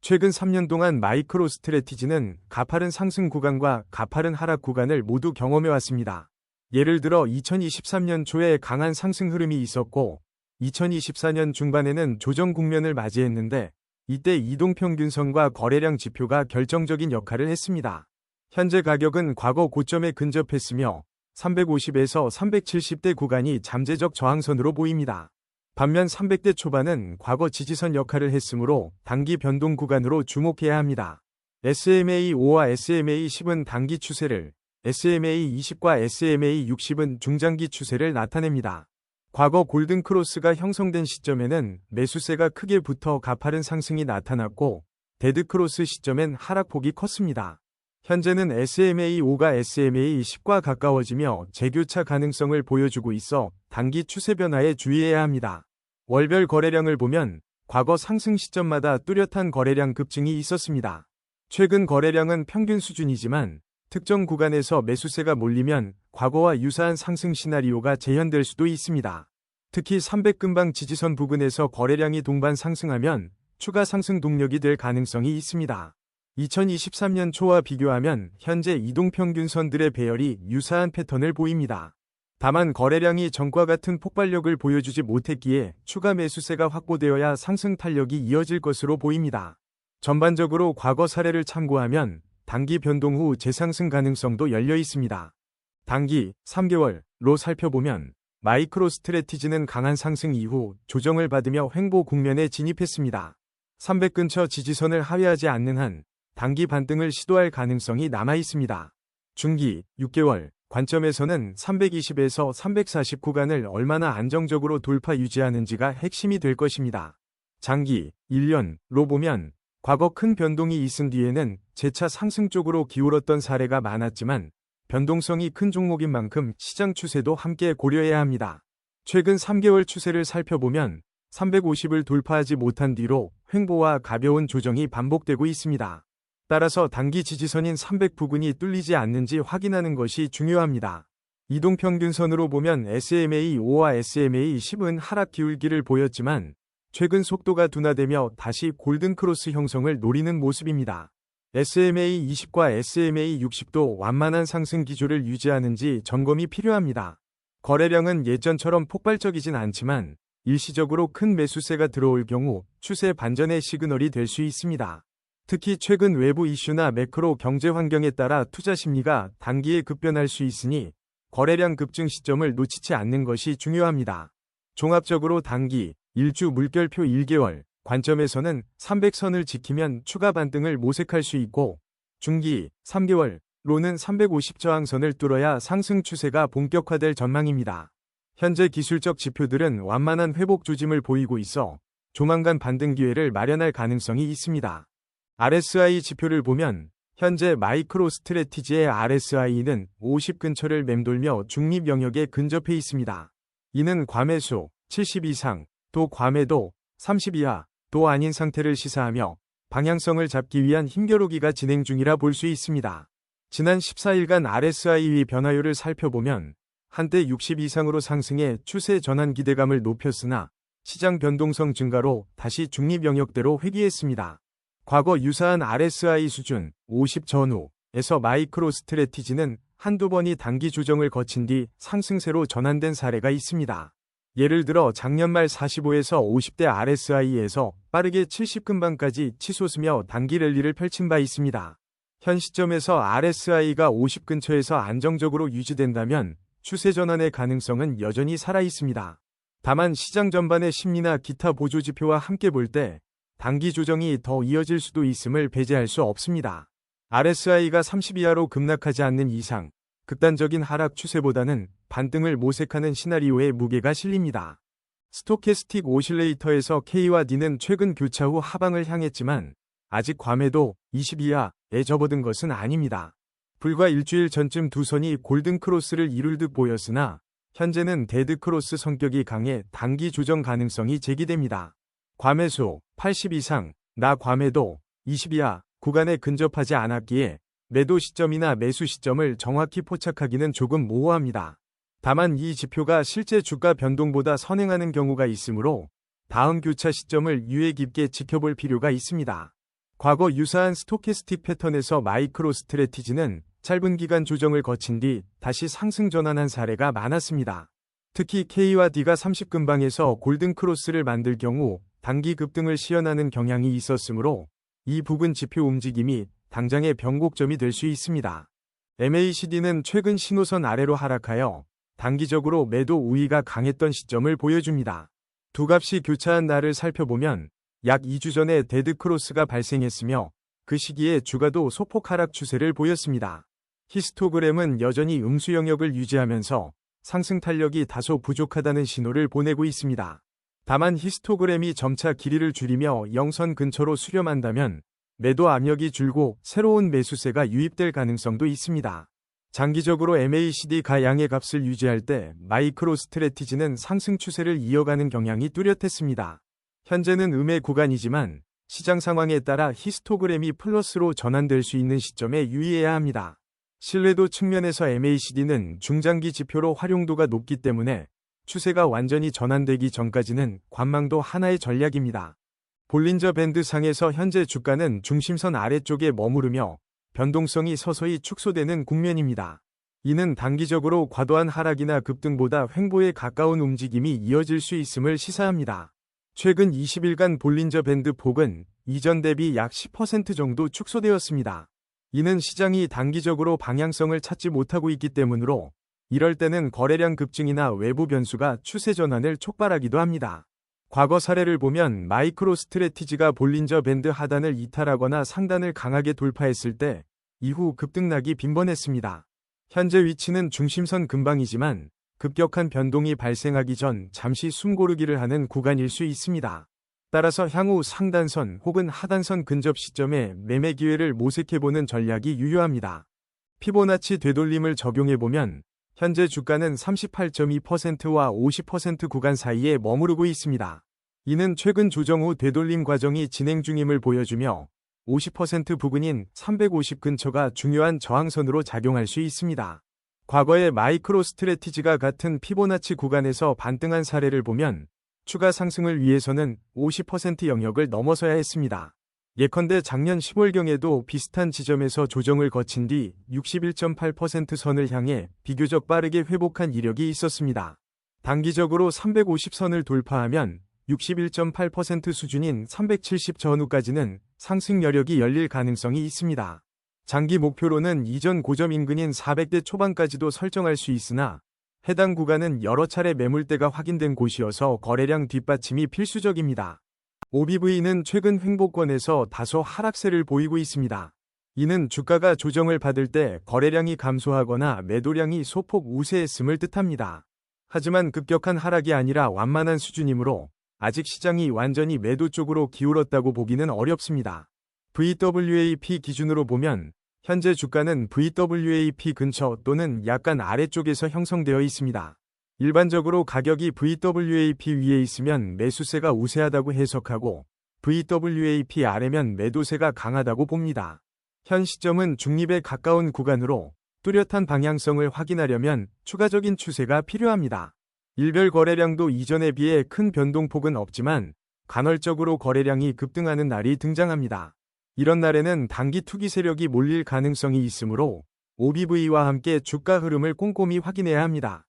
최근 3년 동안 마이크로 스트래티지는 가파른 상승 구간과 가파른 하락 구간을 모두 경험해왔습니다. 예를 들어 2023년 초에 강한 상승 흐름이 있었고 2024년 중반에는 조정 국면을 맞이했는데 이때 이동평균선과 거래량 지표가 결정적인 역할을 했습니다. 현재 가격은 과거 고점에 근접했으며 350에서 370대 구간이 잠재적 저항선으로 보입니다. 반면 300대 초반은 과거 지지선 역할을 했으므로 단기 변동 구간으로 주목해야 합니다. SMA5와 SMA10은 단기 추세를, SMA20과 SMA60은 중장기 추세를 나타냅니다. 과거 골든크로스가 형성된 시점에는 매수세가 크게 붙어 가파른 상승이 나타났고 데드크로스 시점엔 하락폭이 컸습니다. 현재는 SMA5가 SMA10과 가까워지며 재교차 가능성을 보여주고 있어 단기 추세 변화에 주의해야 합니다. 월별 거래량을 보면 과거 상승 시점마다 뚜렷한 거래량 급증이 있었습니다. 최근 거래량은 평균 수준이지만 특정 구간에서 매수세가 몰리면 과거와 유사한 상승 시나리오가 재현될 수도 있습니다. 특히 300근방 지지선 부근에서 거래량이 동반 상승하면 추가 상승 동력이 될 가능성이 있습니다. 2023년 초와 비교하면 현재 이동평균선들의 배열이 유사한 패턴을 보입니다. 다만 거래량이 전과 같은 폭발력을 보여주지 못했기에 추가 매수세가 확보되어야 상승 탄력이 이어질 것으로 보입니다. 전반적으로 과거 사례를 참고하면 단기 변동 후 재상승 가능성도 열려 있습니다. 단기 3개월로 살펴보면 마이크로 스트래티지는 강한 상승 이후 조정을 받으며 횡보 국면에 진입했습니다. 300 근처 지지선을 하회하지 않는 한 단기 반등을 시도할 가능성이 남아 있습니다. 중기 6개월 관점에서는 320에서 340 구간을 얼마나 안정적으로 돌파 유지하는지가 핵심이 될 것입니다. 장기 1년로 보면 과거 큰 변동이 있은 뒤에는 재차 상승 쪽으로 기울었던 사례가 많았지만 변동성이 큰 종목인 만큼 시장 추세도 함께 고려해야 합니다. 최근 3개월 추세를 살펴보면 350을 돌파하지 못한 뒤로 횡보와 가벼운 조정이 반복되고 있습니다. 따라서 단기 지지선인 300 부근이 뚫리지 않는지 확인하는 것이 중요합니다. 이동평균선으로 보면 SMA5와 SMA10은 하락 기울기를 보였지만 최근 속도가 둔화되며 다시 골든크로스 형성을 노리는 모습입니다. SMA20과 SMA60도 완만한 상승 기조를 유지하는지 점검이 필요합니다. 거래량은 예전처럼 폭발적이진 않지만 일시적으로 큰 매수세가 들어올 경우 추세 반전의 시그널이 될 수 있습니다. 특히 최근 외부 이슈나 매크로 경제 환경에 따라 투자 심리가 단기에 급변할 수 있으니 거래량 급증 시점을 놓치지 않는 것이 중요합니다. 종합적으로 단기, 일주 물결표 1개월 관점에서는 300선을 지키면 추가 반등을 모색할 수 있고 중기, 3개월로는 350 저항선을 뚫어야 상승 추세가 본격화될 전망입니다. 현재 기술적 지표들은 완만한 회복 조짐을 보이고 있어 조만간 반등 기회를 마련할 가능성이 있습니다. RSI 지표를 보면 현재 마이크로 스트래티지의 RSI는 50 근처를 맴돌며 중립 영역에 근접해 있습니다. 이는 과매수 70 이상, 또 과매도 30 이하, 도 아닌 상태를 시사하며 방향성을 잡기 위한 힘겨루기가 진행 중이라 볼 수 있습니다. 지난 14일간 RSI 변화율을 살펴보면 한때 60 이상으로 상승해 추세 전환 기대감을 높였으나 시장 변동성 증가로 다시 중립 영역대로 회귀했습니다. 과거 유사한 RSI 수준 50 전후에서 마이크로 스트래티지는 한두 번이 단기 조정을 거친 뒤 상승세로 전환된 사례가 있습니다. 예를 들어 작년 말 45에서 50대 RSI에서 빠르게 70근방까지 치솟으며 단기 랠리를 펼친 바 있습니다. 현 시점에서 RSI가 50 근처에서 안정적으로 유지된다면 추세 전환의 가능성은 여전히 살아 있습니다. 다만 시장 전반의 심리나 기타 보조지표와 함께 볼 때 단기 조정이 더 이어질 수도 있음을 배제할 수 없습니다. RSI가 30 이하로 급락하지 않는 이상 극단적인 하락 추세보다는 반등을 모색하는 시나리오에 무게가 실립니다. 스토캐스틱 오실레이터에서 K와 D는 최근 교차 후 하방을 향했지만 아직 과매도 20 이하에 접어든 것은 아닙니다. 불과 일주일 전쯤 두 선이 골든크로스를 이룰 듯 보였으나 현재는 데드크로스 성격이 강해 단기 조정 가능성이 제기됩니다. 과매수 80 이상, 나 과매도 20 이하 구간에 근접하지 않았기에 매도 시점이나 매수 시점을 정확히 포착하기는 조금 모호합니다. 다만 이 지표가 실제 주가 변동보다 선행하는 경우가 있으므로 다음 교차 시점을 유의 깊게 지켜볼 필요가 있습니다. 과거 유사한 스토캐스틱 패턴에서 마이크로 스트래티지는 짧은 기간 조정을 거친 뒤 다시 상승 전환한 사례가 많았습니다. 특히 K와 D가 30근방에서 골든 크로스를 만들 경우 단기 급등을 시연하는 경향이 있었으므로 이 부분 지표 움직임이 당장의 변곡점이 될 수 있습니다. MACD는 최근 신호선 아래로 하락하여 단기적으로 매도 우위가 강했던 시점을 보여줍니다. 두 값이 교차한 날을 살펴보면 약 2주 전에 데드크로스가 발생했으며 그 시기에 주가도 소폭 하락 추세를 보였습니다. 히스토그램은 여전히 음수 영역을 유지하면서 상승 탄력이 다소 부족하다는 신호를 보내고 있습니다. 다만 히스토그램이 점차 길이를 줄이며 영선 근처로 수렴한다면 매도 압력이 줄고 새로운 매수세가 유입될 가능성도 있습니다. 장기적으로 MACD 가양의 값을 유지할 때 마이크로 스트래티지는 상승 추세를 이어가는 경향이 뚜렷했습니다. 현재는 음의 구간이지만 시장 상황에 따라 히스토그램이 플러스로 전환될 수 있는 시점에 유의해야 합니다. 신뢰도 측면에서 MACD는 중장기 지표로 활용도가 높기 때문에 추세가 완전히 전환되기 전까지는 관망도 하나의 전략입니다. 볼린저 밴드 상에서 현재 주가는 중심선 아래쪽에 머무르며 변동성이 서서히 축소되는 국면입니다. 이는 단기적으로 과도한 하락이나 급등보다 횡보에 가까운 움직임이 이어질 수 있음을 시사합니다. 최근 20일간 볼린저 밴드 폭은 이전 대비 약 10% 정도 축소되었습니다. 이는 시장이 단기적으로 방향성을 찾지 못하고 있기 때문으로 이럴 때는 거래량 급증이나 외부 변수가 추세 전환을 촉발하기도 합니다. 과거 사례를 보면 마이크로 스트래티지가 볼린저 밴드 하단을 이탈하거나 상단을 강하게 돌파했을 때 이후 급등락이 빈번했습니다. 현재 위치는 중심선 근방이지만 급격한 변동이 발생하기 전 잠시 숨고르기를 하는 구간일 수 있습니다. 따라서 향후 상단선 혹은 하단선 근접 시점에 매매 기회를 모색해보는 전략이 유효합니다. 피보나치 되돌림을 적용해보면 현재 주가는 38.2%와 50% 구간 사이에 머무르고 있습니다. 이는 최근 조정 후 되돌림 과정이 진행 중임을 보여주며 50% 부근인 350 근처가 중요한 저항선으로 작용할 수 있습니다. 과거의 마이크로 스트래티지가 같은 피보나치 구간에서 반등한 사례를 보면 추가 상승을 위해서는 50% 영역을 넘어서야 했습니다. 예컨대 작년 10월경에도 비슷한 지점에서 조정을 거친 뒤 61.8% 선을 향해 비교적 빠르게 회복한 이력이 있었습니다. 단기적으로 350선을 돌파하면 61.8% 수준인 370 전후까지는 상승 여력이 열릴 가능성이 있습니다. 장기 목표로는 이전 고점 인근인 400대 초반까지도 설정할 수 있으나 해당 구간은 여러 차례 매물대가 확인된 곳이어서 거래량 뒷받침이 필수적입니다. OBV는 최근 횡보권에서 다소 하락세를 보이고 있습니다. 이는 주가가 조정을 받을 때 거래량이 감소하거나 매도량이 소폭 우세했음을 뜻합니다. 하지만 급격한 하락이 아니라 완만한 수준이므로 아직 시장이 완전히 매도 쪽으로 기울었다고 보기는 어렵습니다. VWAP 기준으로 보면 현재 주가는 VWAP 근처 또는 약간 아래쪽에서 형성되어 있습니다. 일반적으로 가격이 VWAP 위에 있으면 매수세가 우세하다고 해석하고 VWAP 아래면 매도세가 강하다고 봅니다. 현 시점은 중립에 가까운 구간으로 뚜렷한 방향성을 확인하려면 추가적인 추세가 필요합니다. 일별 거래량도 이전에 비해 큰 변동폭은 없지만 간헐적으로 거래량이 급등하는 날이 등장합니다. 이런 날에는 단기 투기 세력이 몰릴 가능성이 있으므로 OBV와 함께 주가 흐름을 꼼꼼히 확인해야 합니다.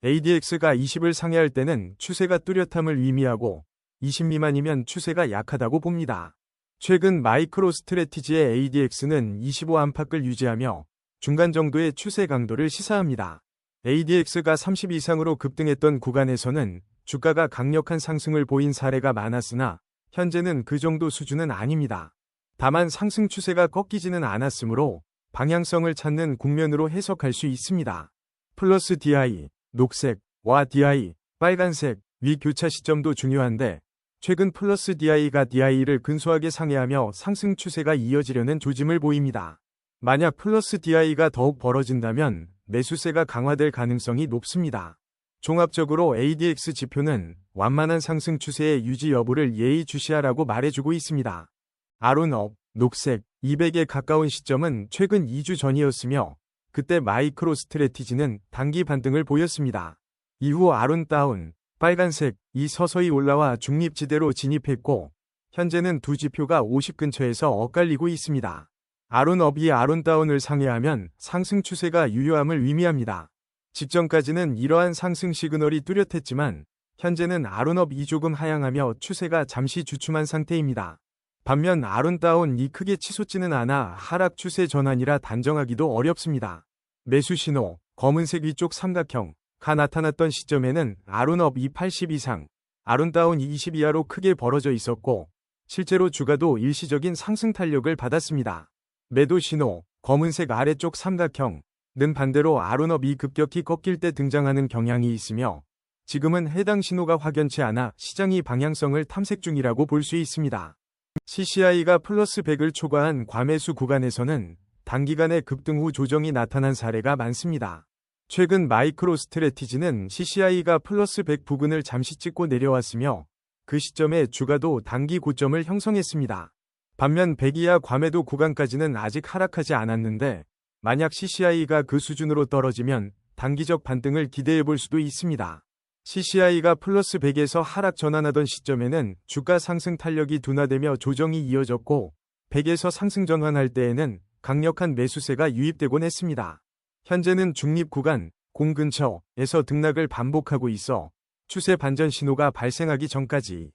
ADX가 20을 상회할 때는 추세가 뚜렷함을 의미하고 20 미만이면 추세가 약하다고 봅니다. 최근 마이크로 스트래티지의 ADX는 25 안팎을 유지하며 중간 정도의 추세 강도를 시사합니다. ADX가 30 이상으로 급등했던 구간에서는 주가가 강력한 상승을 보인 사례가 많았으나 현재는 그 정도 수준은 아닙니다. 다만 상승 추세가 꺾이지는 않았으므로 방향성을 찾는 국면으로 해석할 수 있습니다. 플러스 DI, 녹색와 DI, 빨간색, 위 교차 시점도 중요한데 최근 플러스 DI가 DI를 근소하게 상회하며 상승 추세가 이어지려는 조짐을 보입니다. 만약 플러스 DI가 더욱 벌어진다면 매수세가 강화될 가능성이 높습니다. 종합적으로 ADX 지표는 완만한 상승 추세의 유지 여부를 예의주시하라고 말해주고 있습니다. 아론업, 녹색, 200에 가까운 시점은 최근 2주 전이었으며 그때 마이크로 스트래티지는 단기 반등을 보였습니다. 이후 아론 다운, 빨간색, 이 서서히 올라와 중립지대로 진입했고 현재는 두 지표가 50 근처에서 엇갈리고 있습니다. 아론업이 아론다운을 상회하면 상승 추세가 유효함을 의미합니다. 직전까지는 이러한 상승 시그널이 뚜렷했지만 현재는 아론업이 조금 하향하며 추세가 잠시 주춤한 상태입니다. 반면 아론다운이 크게 치솟지는 않아 하락 추세 전환이라 단정하기도 어렵습니다. 매수 신호, 검은색 위쪽 삼각형가 나타났던 시점에는 아론업이 80 이상, 아론다운이 20 이하로 크게 벌어져 있었고 실제로 주가도 일시적인 상승 탄력을 받았습니다. 매도 신호, 검은색 아래쪽 삼각형는 반대로 아론업이 급격히 꺾일 때 등장하는 경향이 있으며 지금은 해당 신호가 확연치 않아 시장이 방향성을 탐색 중이라고 볼 수 있습니다. CCI가 플러스 100을 초과한 과매수 구간에서는 단기간에 급등 후 조정이 나타난 사례가 많습니다. 최근 마이크로 스트래티지는 CCI가 플러스 100 부근을 잠시 찍고 내려왔으며 그 시점에 주가도 단기 고점을 형성했습니다. 반면 100 이하 과매도 구간까지는 아직 하락하지 않았는데 만약 CCI가 그 수준으로 떨어지면 단기적 반등을 기대해 볼 수도 있습니다. CCI가 플러스 100에서 하락 전환하던 시점에는 주가 상승 탄력이 둔화되며 조정이 이어졌고 100에서 상승 전환할 때에는 강력한 매수세가 유입되곤 했습니다. 현재는 중립 구간, 공 근처에서 등락을 반복하고 있어 추세 반전 신호가 발생하기 전까지